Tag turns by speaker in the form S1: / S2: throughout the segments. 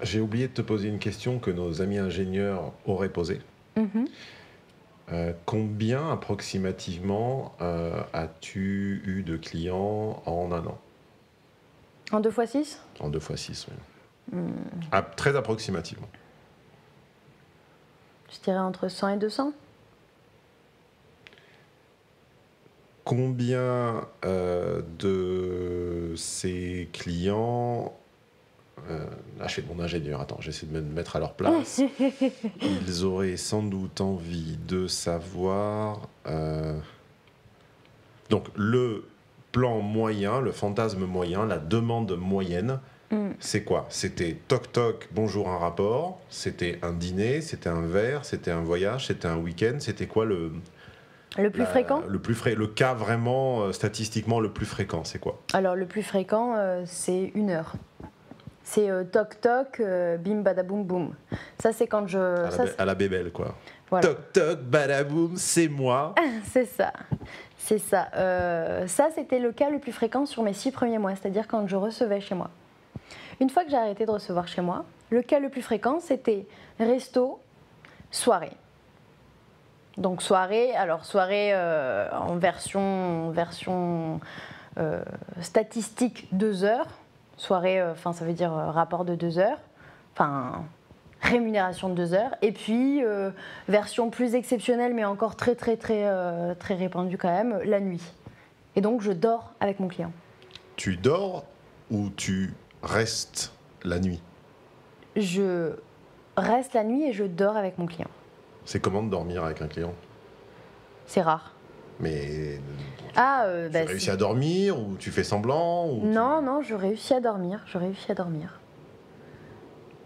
S1: J'ai oublié de te poser une question que nos amis ingénieurs auraient posée.
S2: Mhm.
S1: Combien approximativement as-tu eu de clients en un an?
S2: En 2 fois 6.
S1: En 2 fois 6, oui. Très approximativement.
S2: Je dirais entre 100 et 200.
S1: Combien de ces clients... là, chez mon ingénieur, attends, j'essaie de me mettre à leur place. Ils auraient sans doute envie de savoir... donc, le plan moyen, le fantasme moyen, la demande moyenne, c'est quoi? C'était toc toc, bonjour, un rapport. C'était un dîner, c'était un verre, c'était un voyage, c'était un week-end. C'était quoi
S2: Le plus fréquent?
S1: le cas vraiment statistiquement le plus fréquent? C'est quoi?
S2: Alors, le plus fréquent, c'est 1 heure. C'est toc toc, bim badaboum boum. Ça, c'est quand je.
S1: À la bébelle, quoi.
S2: Voilà.
S1: Toc toc, badaboum, c'est moi.
S2: C'est ça. C'est ça. Ça, c'était le cas le plus fréquent sur mes 6 premiers mois, c'est-à-dire quand je recevais chez moi. Une fois que j'ai arrêté de recevoir chez moi, le cas le plus fréquent, c'était resto, soirée. Donc soirée, alors soirée en version statistique 2 heures. Soirée, enfin ça veut dire rapport de 2 heures. Enfin rémunération de 2 heures. Et puis version plus exceptionnelle, mais encore très répandue quand même, la nuit. Et donc je dors avec mon client.
S1: Tu dors ou tu restes la nuit?
S2: Je reste la nuit et je dors avec mon client.
S1: C'est comment de dormir avec un client?
S2: C'est rare.
S1: Mais tu
S2: Bah,
S1: réussis à dormir ou tu fais semblant ou
S2: Non, non, je réussis à dormir. Je réussis à dormir.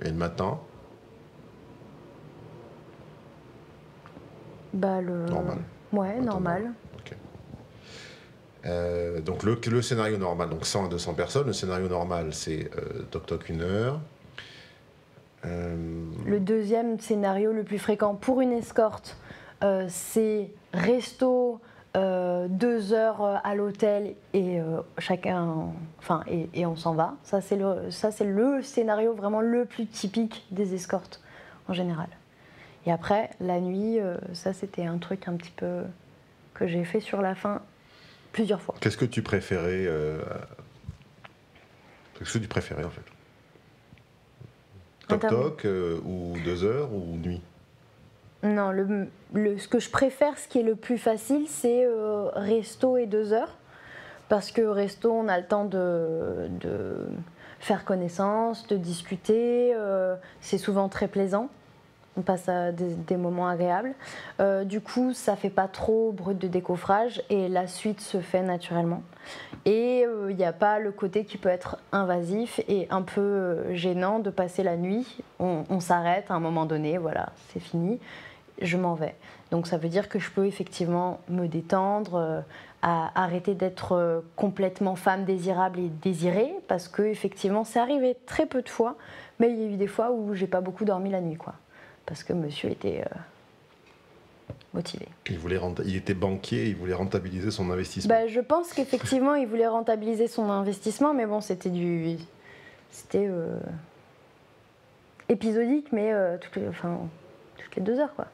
S1: Et le matin?
S2: Bah,
S1: Normal.
S2: Ouais, normal.
S1: Ok. Donc le scénario normal, donc 100 à 200 personnes. Le scénario normal, c'est toc toc 1 heure.
S2: Le deuxième scénario le plus fréquent pour une escorte, c'est resto, 2 heures à l'hôtel et chacun, enfin et on s'en va. Ça c'est le scénario vraiment le plus typique des escortes en général. Et après la nuit, ça c'était un truc un petit peu que j'ai fait sur la fin plusieurs fois.
S1: Qu'est-ce que tu préférais Qu'est-ce que tu préférais en fait? Toc toc ou 2 heures ou nuit?
S2: Non, ce que je préfère, ce qui est le plus facile, c'est resto et 2 heures. Parce que resto, on a le temps de faire connaissance, de discuter. C'est souvent très plaisant. On passe à des moments agréables. Du coup, ça fait pas trop brut de décoffrage et la suite se fait naturellement. Et il n'y a pas le côté qui peut être invasif et un peu gênant de passer la nuit. On s'arrête à un moment donné, voilà, c'est fini, je m'en vais. Donc ça veut dire que je peux effectivement me détendre, arrêter d'être complètement femme désirable et désirée, parce que effectivement, c'est arrivé très peu de fois, mais il y a eu des fois où j'ai pas beaucoup dormi la nuit, quoi. Parce que monsieur était motivé.
S1: Il était banquier, il voulait rentabiliser son investissement.
S2: Bah, je pense qu'effectivement, il voulait rentabiliser son investissement, mais bon, c'était épisodique, mais toutes les 2 heures, quoi.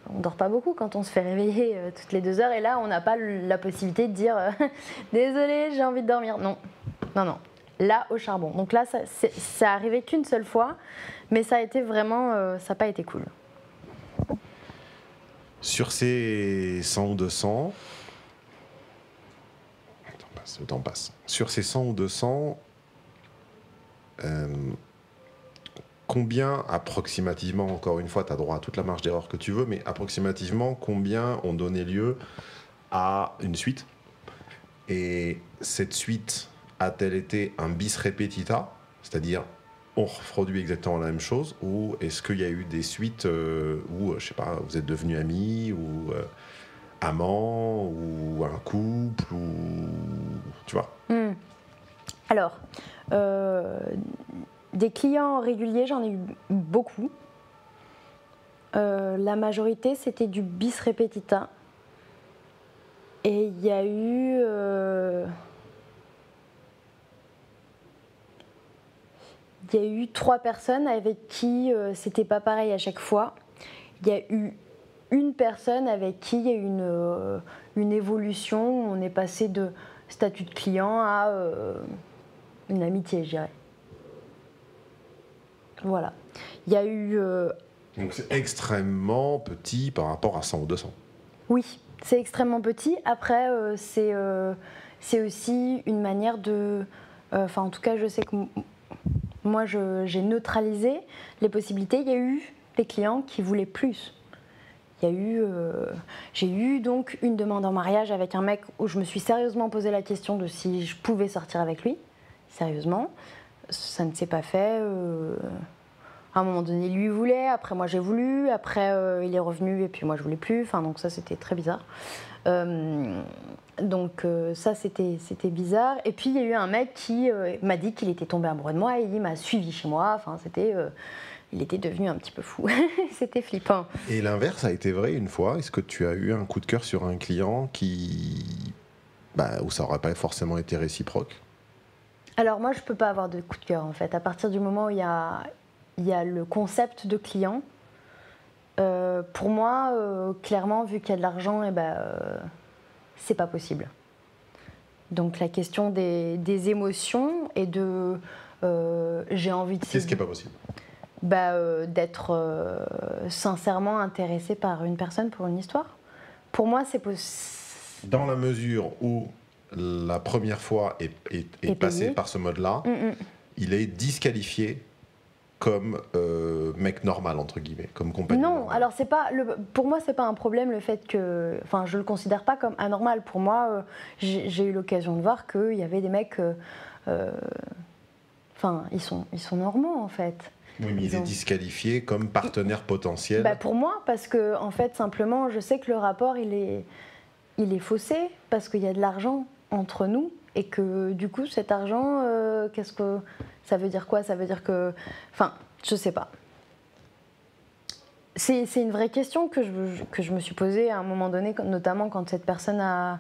S2: On dort pas beaucoup quand on se fait réveiller toutes les 2 heures, et là, on n'a pas la possibilité de dire désolé, j'ai envie de dormir. Non, non, non. Là, au charbon. Donc là, ça arrivé qu'une seule fois, mais ça a été vraiment, ça n'a pas été cool.
S1: Sur ces 100 ou 200, le temps passe. Sur ces 100 ou 200, combien approximativement, encore une fois, tu as droit à toute la marge d'erreur que tu veux, mais approximativement, combien ont donné lieu à une suite? Et cette suite a-t-elle été un bis repetita, c'est-à-dire on reproduit exactement la même chose, ou est-ce qu'il y a eu des suites où, je sais pas, vous êtes devenus amis, ou amants, ou un couple, ou... Tu vois?
S2: Alors, des clients réguliers, j'en ai eu beaucoup. La majorité, c'était du bis repetita. Et il y a eu il y a eu 3 personnes avec qui c'était pas pareil à chaque fois. Il y a eu une personne avec qui il y a eu une évolution. On est passé de statut de client à une amitié, je dirais. Voilà. Il y a eu...
S1: Donc c'est extrêmement petit par rapport à 100 ou 200.
S2: Oui, c'est extrêmement petit. Après, c'est aussi une manière de... Enfin, en tout cas, je sais que moi, j'ai neutralisé les possibilités. Il y a eu des clients qui voulaient plus. J'ai eu donc une demande en mariage avec un mec où je me suis sérieusement posé la question de si je pouvais sortir avec lui. Sérieusement. Ça ne s'est pas fait. À un moment donné, lui voulait, après moi j'ai voulu, après il est revenu et puis moi je voulais plus. Enfin, donc ça c'était très bizarre. Donc ça c'était bizarre. Et puis il y a eu un mec qui m'a dit qu'il était tombé amoureux de moi et il m'a suivi chez moi. Enfin, il était devenu un petit peu fou. C'était flippant.
S1: Et l'inverse a été vrai une fois. Est-ce que tu as eu un coup de cœur sur un client où ça n'aurait pas forcément été réciproque?
S2: Alors moi, je ne peux pas avoir de coup de cœur en fait. À partir du moment où il y a le concept de client, pour moi, clairement, vu qu'il y a de l'argent, c'est pas possible. Donc la question des émotions et de j'ai envie de...
S1: Qu'est-ce qui n'est pas possible?
S2: D'être sincèrement intéressé par une personne pour une histoire. Pour moi, c'est possible.
S1: Dans la mesure où la première fois est passée par ce mode-là, il est disqualifié comme mec normal, entre guillemets, comme compagnon.
S2: Non,
S1: normal.
S2: alors pour moi, c'est pas un problème le fait que... Enfin, je le considère pas comme anormal. Pour moi, j'ai eu l'occasion de voir qu'il y avait des mecs... Enfin, ils sont normaux, en fait.
S1: Oui, mais il est disqualifié comme partenaire potentiel.
S2: Pour moi, parce que en fait, simplement, je sais que le rapport, il est faussé, parce qu'il y a de l'argent entre nous, et que du coup, cet argent, qu'est-ce que ça veut dire quoi? Ça veut dire que... Enfin, je sais pas. C'est une vraie question que je me suis posée à un moment donné, notamment quand cette personne m'a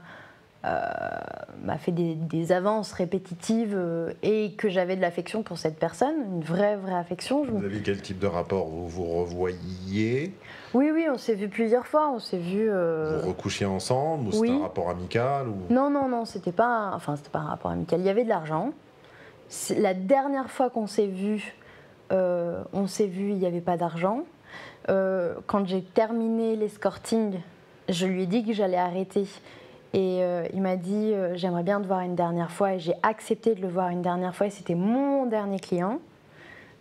S2: fait des avances répétitives et que j'avais de l'affection pour cette personne, une vraie affection.
S1: Vous avez quel type de rapport? Vous vous revoyiez?
S2: Oui, on s'est vu plusieurs fois, on s'est vu...
S1: Vous recouchiez ensemble, ou
S2: oui.
S1: c'était un rapport amical ou...
S2: Non, c'était pas un rapport amical, il y avait de l'argent. La dernière fois qu'on s'est vu, il n'y avait pas d'argent. Quand j'ai terminé l'escorting, je lui ai dit que j'allais arrêter. Et il m'a dit j'aimerais bien te voir une dernière fois, et j'ai accepté de le voir une dernière fois, et c'était mon dernier client.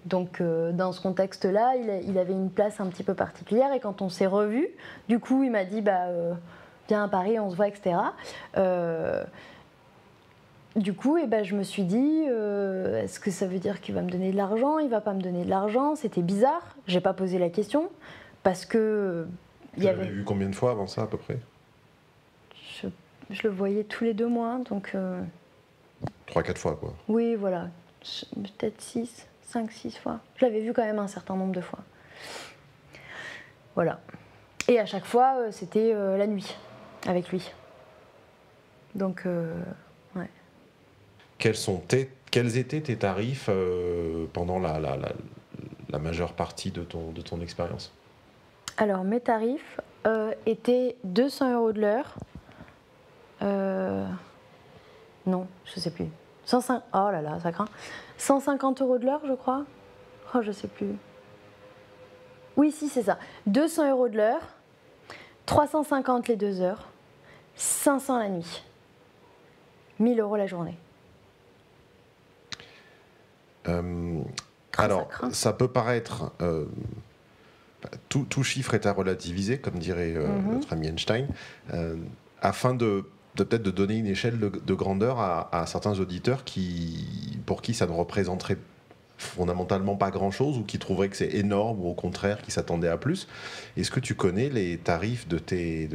S2: Donc dans ce contexte-là, il avait une place un petit peu particulière, et quand on s'est revus, du coup il m'a dit viens à Paris, on se voit, etc. Du coup, je me suis dit est-ce que ça veut dire qu'il va me donner de l'argent? Il va pas me donner de l'argent? C'était bizarre, j'ai pas posé la question, parce que...
S1: Vous l'avez vu combien de fois avant ça à peu près?
S2: Je le voyais tous les 2 mois, donc...
S1: 3-4 fois, quoi.
S2: Oui, voilà. Peut-être 5-6 fois. Je l'avais vu quand même un certain nombre de fois. Voilà. Et à chaque fois, c'était la nuit, avec lui. Donc, ouais.
S1: Quels étaient tes tarifs pendant la majeure partie de ton expérience?
S2: Alors, mes tarifs étaient 200 € de l'heure. Non, je sais plus. 105... Oh là là, ça craint. 150 € de l'heure, je crois. Oh, je sais plus. Oui, si, c'est ça. 200 € de l'heure, 350 les 2 heures, 500 la nuit. 1000 € la journée.
S1: Alors, ça peut paraître... tout chiffre est à relativiser, comme dirait notre ami Einstein, afin de peut-être de donner une échelle de grandeur à certains auditeurs pour qui ça ne représenterait fondamentalement pas grand-chose, ou qui trouveraient que c'est énorme, ou au contraire qui s'attendaient à plus. Est-ce que tu connais les tarifs de tes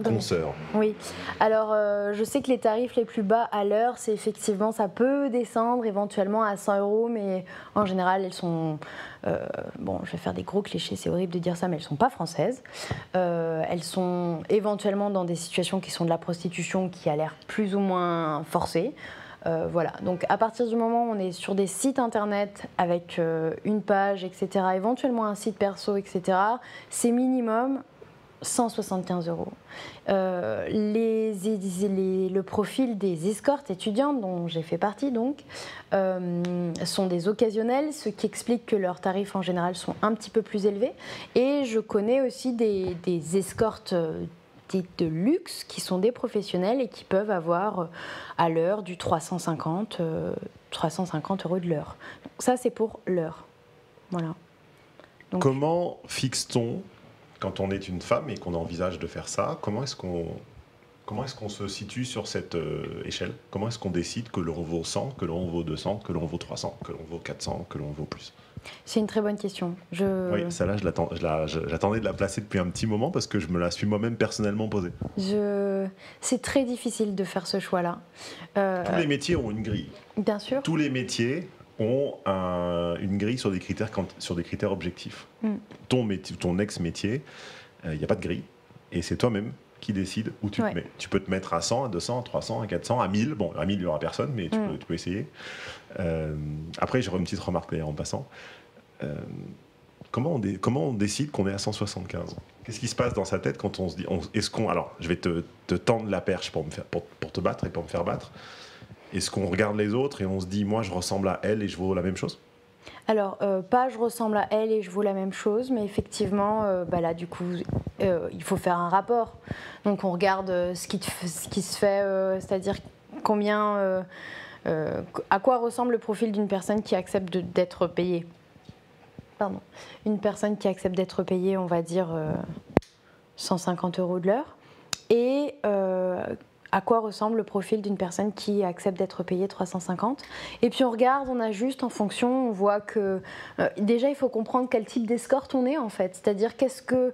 S1: consoeurs?
S2: Oui. Alors, je sais que les tarifs les plus bas à l'heure, c'est effectivement, ça peut descendre éventuellement à 100 €, mais en général, elles sont... bon, je vais faire des gros clichés, c'est horrible de dire ça, mais elles ne sont pas françaises. Elles sont éventuellement dans des situations qui sont de la prostitution, qui a l'air plus ou moins forcée. Voilà, donc à partir du moment où on est sur des sites internet avec une page, etc., éventuellement un site perso, etc., c'est minimum 175 €. Le profil des escortes étudiantes, dont j'ai fait partie, donc, sont des occasionnels, ce qui explique que leurs tarifs en général sont un petit peu plus élevés. Et je connais aussi des escortes dites de luxe qui sont des professionnels et qui peuvent avoir à l'heure du 350 € de l'heure. Donc ça, c'est pour l'heure. Voilà. Donc,
S1: Comment fixe-t-on, quand on est une femme et qu'on envisage de faire ça, comment est-ce qu'on se situe sur cette échelle? Comment est-ce qu'on décide que l'on vaut 100, que l'on vaut 200, que l'on vaut 300, que l'on vaut 400, que l'on vaut plus?
S2: c'est une très bonne question.
S1: Oui, celle-là, j'attendais de la placer depuis un petit moment parce que je me la suis moi-même personnellement posée.
S2: C'est très difficile de faire ce choix-là.
S1: Tous les métiers ont une grille.
S2: Bien sûr.
S1: Tous les métiers ont une grille sur des critères objectifs. Ton ex-métier, il n'y a pas de grille. Et c'est toi-même qui décide où tu te mets. Tu peux te mettre à 100, à 200, à 300, à 400, à 1000. Bon, à 1000, il n'y aura personne, mais tu peux essayer. Après, j'aurais une petite remarque d'ailleurs en passant. Comment on décide qu'on est à 175? Qu'est-ce qui se passe dans sa tête quand on se dit... Alors, je vais te tendre la perche pour te battre et pour me faire battre. Est-ce qu'on regarde les autres et on se dit, moi, je ressemble à elle et je vaux la même chose?
S2: Alors, pas je ressemble à elle et je vaux la même chose, mais effectivement, là, du coup, il faut faire un rapport. Donc, on regarde ce qui se fait, c'est-à-dire combien, à quoi ressemble le profil d'une personne qui accepte d'être payée. Pardon. Une personne qui accepte d'être payée, on va dire 150 € de l'heure. Et à quoi ressemble le profil d'une personne qui accepte d'être payée 350. Et puis on regarde, on ajuste en fonction, on voit que... déjà, il faut comprendre quel type d'escorte on est en fait. C'est-à-dire qu'est-ce que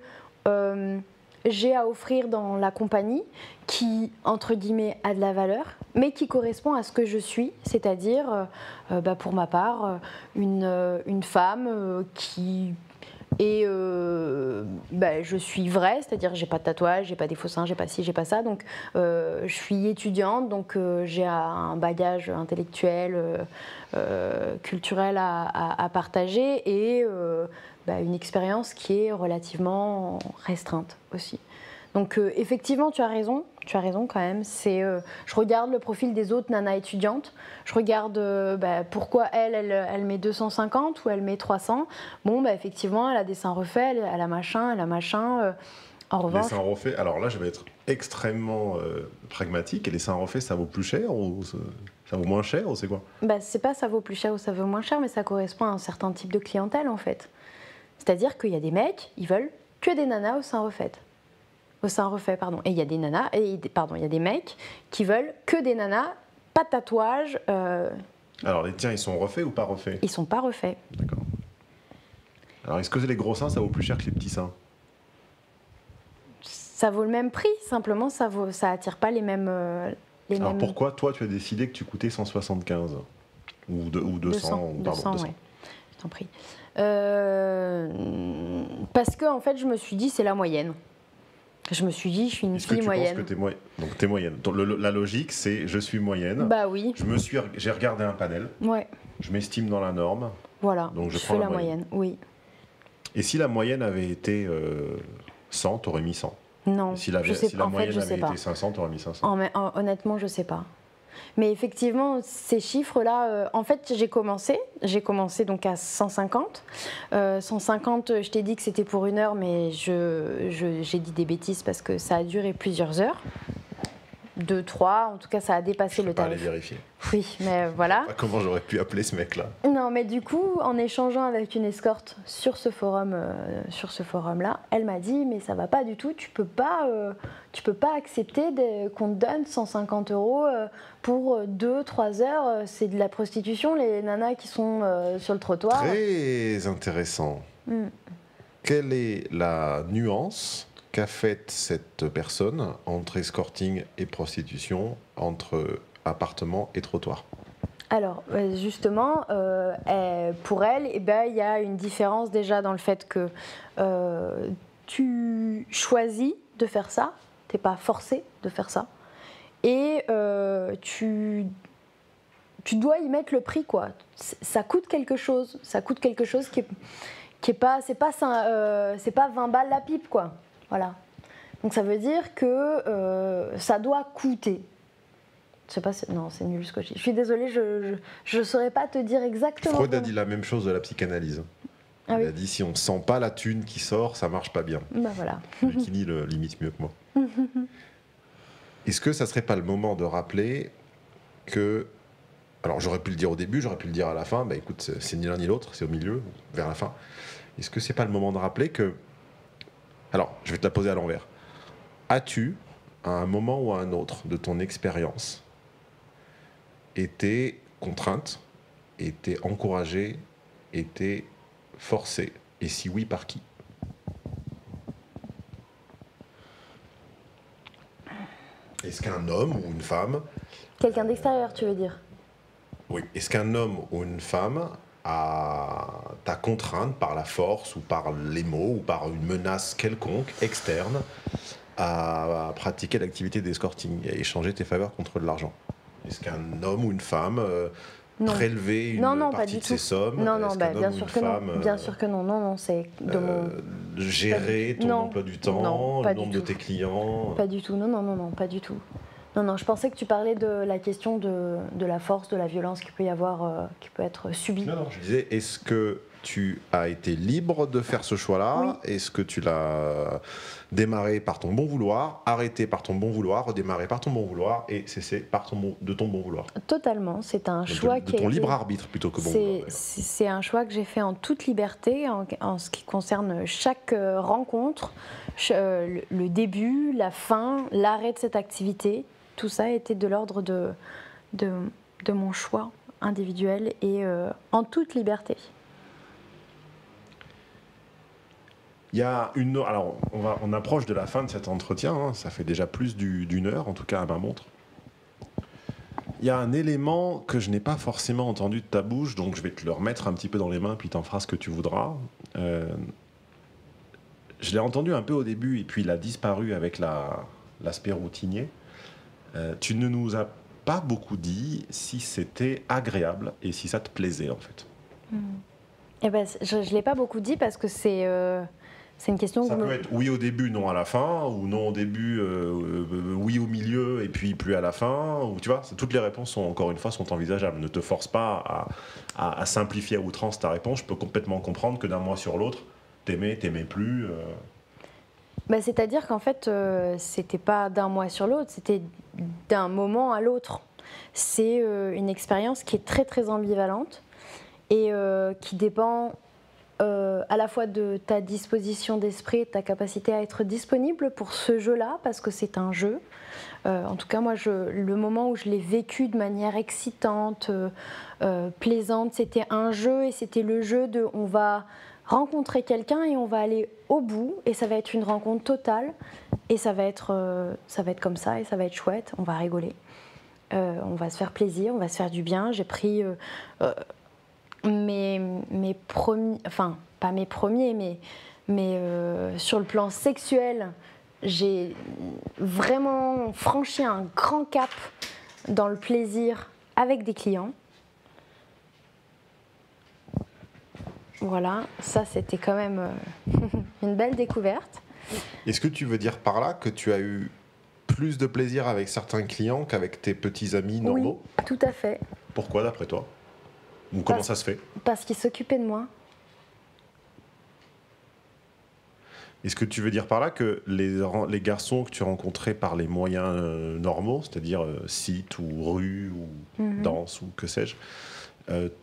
S2: j'ai à offrir dans la compagnie qui, entre guillemets, a de la valeur, mais qui correspond à ce que je suis, c'est-à-dire, pour ma part, une femme qui... Et je suis vraie, c'est-à-dire j'ai pas de tatouage, j'ai pas des faux seins, j'ai pas ci, j'ai pas ça. Donc je suis étudiante, donc j'ai un bagage intellectuel, culturel à partager et une expérience qui est relativement restreinte aussi. Donc effectivement, tu as raison quand même. Je regarde le profil des autres nanas étudiantes. Je regarde pourquoi elle met 250 ou elle met 300. Bon, effectivement, elle a des seins refaits, elle a machin. En revanche,
S1: les seins refaits, alors là, je vais être extrêmement pragmatique. Et les seins refaits, ça vaut plus cher ou ça vaut moins cher ou c'est quoi?
S2: C'est pas ça vaut plus cher ou ça vaut moins cher, mais ça correspond à un certain type de clientèle en fait. C'est-à-dire qu'il y a des mecs, ils veulent que des nanas aux seins refaits. Au sein refait, pardon. Et il y a des nanas, il y a des mecs qui veulent que des nanas, pas de tatouage.
S1: Alors les tiens, ils sont refaits ou pas refaits?
S2: Ils sont pas refaits.
S1: D'accord. Alors est-ce que les gros seins, ça vaut plus cher que les petits seins?
S2: Ça vaut le même prix, simplement ça attire pas les mêmes.
S1: Alors pourquoi toi tu as décidé que tu coûtais 175 ou 200
S2: 200, ouais. Je t'en prie. Parce que en fait, je me suis dit c'est la moyenne. Je me suis dit, je suis une fille moyenne.
S1: Est-ce que tu penses que donc t'es moyenne. La logique, c'est je suis moyenne.
S2: Bah oui.
S1: J'ai regardé un panel.
S2: Ouais.
S1: Je m'estime dans la norme.
S2: Voilà.
S1: Donc je
S2: fais la moyenne. Oui.
S1: Et si la moyenne avait été 100, t'aurais mis 100.
S2: Non.
S1: Si la moyenne avait été 500, t'aurais mis 500.
S2: Honnêtement, je sais pas. Mais effectivement, ces chiffres-là, en fait, j'ai commencé donc à 150. 150, je t'ai dit que c'était pour 1 heure, mais j'ai dit des bêtises parce que ça a duré plusieurs heures. 2, 3, en tout cas, ça a dépassé le tarif.
S1: Je vais aller vérifier.
S2: Oui, mais voilà.
S1: Comment j'aurais pu appeler ce mec-là?
S2: Non, mais du coup, en échangeant avec une escorte sur ce forum-là, elle m'a dit mais ça va pas du tout, tu peux pas accepter qu'on te donne 150 € pour 2-3 heures, c'est de la prostitution, les nanas qui sont sur le trottoir.
S1: Très intéressant. Quelle est la nuance qu'a faite cette personne entre escorting et prostitution, entre appartement et trottoir?
S2: Alors, justement, pour elle, il y a une différence déjà dans le fait que tu choisis de faire ça, tu n'es pas forcé de faire ça, et tu tu dois y mettre le prix, quoi. Ça coûte quelque chose. Ça coûte quelque chose qui est pas... C'est pas 20 balles la pipe, quoi. Voilà. Donc ça veut dire que ça doit coûter. Je sais pas, non, c'est nul ce que je dis. Je suis désolée, je saurais pas te dire exactement.
S1: Freud a dit la même chose de la psychanalyse. Il a dit si on sent pas la thune qui sort, ça marche pas bien.
S2: Bah voilà.
S1: Lui qui lit le limite mieux que moi. Est-ce que ça serait pas le moment de rappeler que... Alors j'aurais pu le dire au début, j'aurais pu le dire à la fin, bah écoute, c'est ni l'un ni l'autre, c'est au milieu, vers la fin. Est-ce que c'est pas le moment de rappeler que... Alors, je vais te la poser à l'envers. As-tu, à un moment ou à un autre de ton expérience, été contrainte, été encouragée, été forcée? Et si oui, par qui? Est-ce qu'un homme ou une femme...
S2: Quelqu'un d'extérieur, tu veux dire?
S1: Oui. Est-ce qu'un homme ou une femme t'a contrainte par la force ou par les mots ou par une menace quelconque, externe, à pratiquer l'activité d'escorting et à échanger tes faveurs contre de l'argent? Est-ce qu'un homme ou une femme prélever une partie de ses sommes?
S2: Non, bien sûr que non. Bien sûr que non. Non, c'est
S1: gérer ton emploi du temps, le nombre de tes clients?
S2: Pas du tout. Non, pas du tout. Non, je pensais que tu parlais de la question de la force, de la violence qu'il peut y avoir, qui peut être subie.
S1: Non, je disais, est-ce que tu as été libre de faire ce choix-là?
S2: Oui.
S1: Est-ce que tu l'as démarré par ton bon vouloir, arrêté par ton bon vouloir, redémarré par ton bon vouloir et cessé de ton bon vouloir?
S2: Totalement, c'est un choix
S1: qui est... De ton libre arbitre plutôt que bon vouloir.
S2: C'est un choix que j'ai fait en toute liberté, en ce qui concerne chaque rencontre, le début, la fin, l'arrêt de cette activité. Tout ça était de l'ordre de mon choix individuel et en toute liberté.
S1: Il y a alors, on approche de la fin de cet entretien, hein, ça fait déjà plus d'une heure, en tout cas à ma montre. Il y a un élément que je n'ai pas forcément entendu de ta bouche, donc je vais te le remettre un petit peu dans les mains, puis t'en feras ce que tu voudras. Je l'ai entendu un peu au début, et puis il a disparu avec l'aspect routinier. Tu ne nous as pas beaucoup dit si c'était agréable et si ça te plaisait, en fait.
S2: Eh ben, je ne l'ai pas beaucoup dit parce que c'est une question...
S1: Ça peut être oui au début, non à la fin, ou non au début, oui au milieu, et puis plus à la fin. Ou, tu vois, toutes les réponses, encore une fois, sont envisageables. Ne te force pas à simplifier à outrance ta réponse. Je peux complètement comprendre que d'un mois sur l'autre, t'aimais plus...
S2: c'est-à-dire qu'en fait, c'était pas d'un mois sur l'autre, c'était d'un moment à l'autre. C'est une expérience qui est très très ambivalente et qui dépend à la fois de ta disposition d'esprit et de ta capacité à être disponible pour ce jeu-là, parce que c'est un jeu. En tout cas, moi, le moment où je l'ai vécu de manière excitante, plaisante, c'était un jeu et c'était le jeu de on va rencontrer quelqu'un et on va aller au bout et ça va être une rencontre totale et ça va être comme ça et ça va être chouette, on va rigoler, on va se faire plaisir, on va se faire du bien. J'ai pris mes premiers, enfin pas mes premiers, mais sur le plan sexuel, j'ai vraiment franchi un grand cap dans le plaisir avec des clients. Voilà, ça c'était quand même une belle découverte.
S1: Est-ce que tu veux dire par là que tu as eu plus de plaisir avec certains clients qu'avec tes petits amis normaux?
S2: Oui, tout à fait.
S1: Pourquoi d'après toi? Ou comment ça se fait?
S2: Parce qu'ils s'occupaient de moi.
S1: Est-ce que tu veux dire par là que les garçons que tu rencontrais par les moyens normaux, c'est-à-dire site ou rue ou danse ou que sais-je,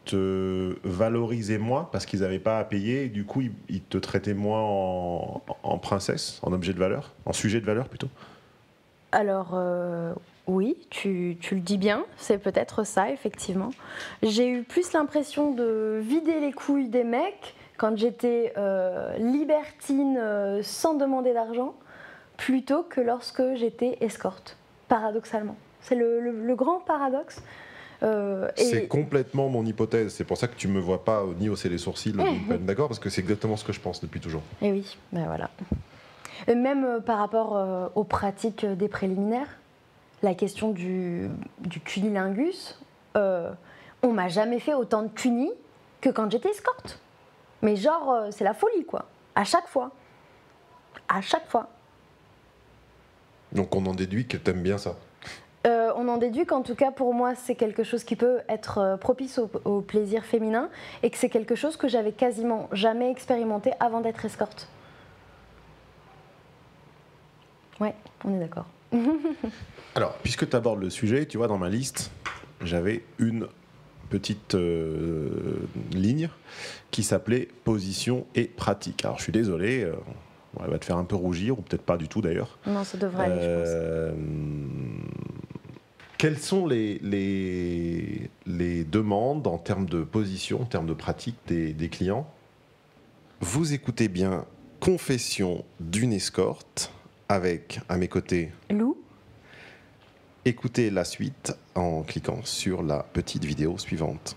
S1: te valorisaient moins parce qu'ils n'avaient pas à payer et du coup ils te traitaient moins en princesse, en objet de valeur, en sujet de valeur plutôt?
S2: Alors oui, tu le dis bien, c'est peut-être ça effectivement. J'ai eu plus l'impression de vider les couilles des mecs quand j'étais libertine sans demander d'argent plutôt que lorsque j'étais escorte, paradoxalement. C'est le grand paradoxe.
S1: C'est complètement mon hypothèse, c'est pour ça que tu me vois pas ni hausser les sourcils, d'accord, parce que c'est exactement ce que je pense depuis toujours.
S2: Et oui, ben voilà. Même par rapport aux pratiques des préliminaires, la question du cunilingus, on m'a jamais fait autant de cunis que quand j'étais escorte. Mais genre, c'est la folie, quoi. À chaque fois. À chaque fois.
S1: Donc on en déduit que t'aimes bien ça.
S2: On en déduit qu'en tout cas pour moi c'est quelque chose qui peut être propice au plaisir féminin et que c'est quelque chose que j'avais quasiment jamais expérimenté avant d'être escorte. Ouais, on est d'accord.
S1: Alors, puisque tu abordes le sujet, tu vois, dans ma liste, j'avais une petite ligne qui s'appelait position et pratique. Alors je suis désolé, elle va te faire un peu rougir, ou peut-être pas du tout d'ailleurs.
S2: Non, ça devrait aller, je pense.
S1: Quelles sont les demandes en termes de position, en termes de pratique des clients? Vous écoutez bien Confession d'une escorte avec, à mes côtés,
S2: Lou.
S1: Écoutez la suite en cliquant sur la petite vidéo suivante.